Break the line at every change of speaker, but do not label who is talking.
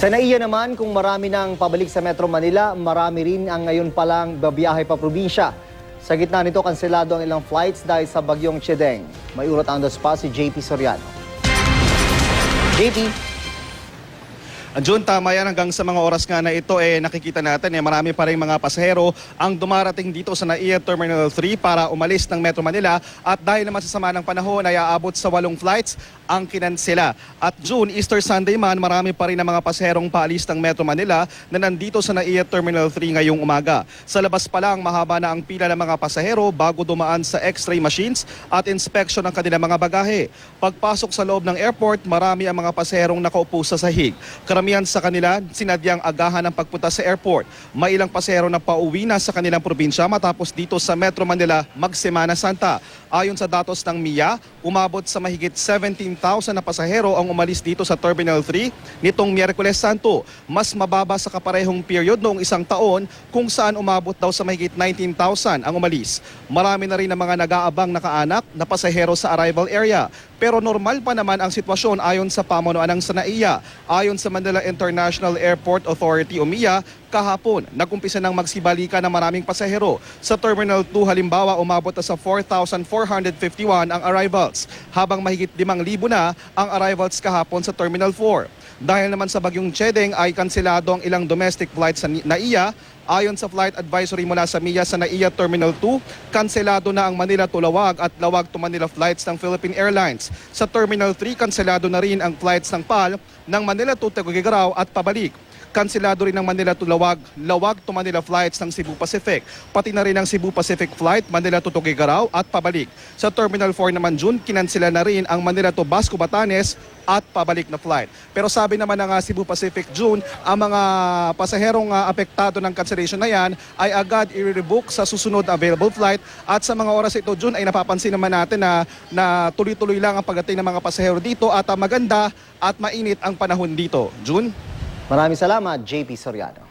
Sa NAIA naman, kung marami nang pabalik sa Metro Manila, marami rin ang ngayon palang babiyahe pa probinsya. Sa gitna nito, kanselado ang ilang flights dahil sa bagyong Chedeng. May urot on the spot si JP Soriano. JP.
Jun, tama yan. Hanggang sa mga oras nga na ito, nakikita natin marami pa rin mga pasahero ang dumarating dito sa NAIA Terminal 3 para umalis ng Metro Manila. At dahil naman sa sama ng panahon ay aabot sa 8 flights ang kinansela. At June, Easter Sunday man, marami pa rin ang mga pasaherong paalis ng Metro Manila na nandito sa NAIA Terminal 3 ngayong umaga. Sa labas pa lang, mahaba na ang pila ng mga pasahero bago dumaan sa x-ray machines at inspection ng kanilang mga bagahe. Pagpasok sa loob ng airport, marami ang mga pasaherong nakaupo sa sahig. Karamihan sa kanila, sinadyang agahan ang pagpunta sa airport. May ilang pasahero na pauwi na sa kanilang probinsya matapos dito sa Metro Manila mag-Semana Santa. Ayon sa datos ng MIA, umabot sa mahigit 17,000 na pasahero ang umalis dito sa Terminal 3 nitong Miyerkules Santo. Mas mababa sa kaparehong period noong isang taon kung saan umabot daw sa mahigit 19,000 ang umalis. Marami na rin ang mga nag-aabang nakaanak na pasahero sa arrival area. Pero normal pa naman ang sitwasyon ayon sa pamunuan ng NAIA. Ayon sa Manila International Airport Authority o MIA, kahapon nag-umpisa ng magsibalikan ng maraming pasahero. Sa Terminal 2 halimbawa, umabot na sa 4,451 ang arrivals, habang mahigit 5,000 na ang arrivals kahapon sa Terminal 4. Dahil naman sa bagyong Chedeng ay kanselado ang ilang domestic flights sa NAIA. Ayon sa flight advisory mula sa MIA sa NAIA Terminal 2, kanselado na ang Manila to Lawag at Lawag to Manila flights ng Philippine Airlines. Sa Terminal 3, kanselado na rin ang flights ng PAL ng Manila to Tuguegarao at pabalik. Kanselado rin ng Manila to Lawag, Lawag to Manila flights ng Cebu Pacific. Pati na rin ang Cebu Pacific flight, Manila to Tuguegarao at pabalik. Sa Terminal 4 naman, June, kinansela na rin ang Manila to Basco Batanes at pabalik na flight. Pero sabi naman ng Cebu Pacific, June, ang mga pasaherong apektado ng cancellation na yan ay agad i-rebook sa susunod na available flight. At sa mga oras ito, June, ay napapansin naman natin na tuloy-tuloy lang ang pagdating ng mga pasahero dito at maganda at mainit ang panahon dito. June?
Maraming salamat, JP Soriano.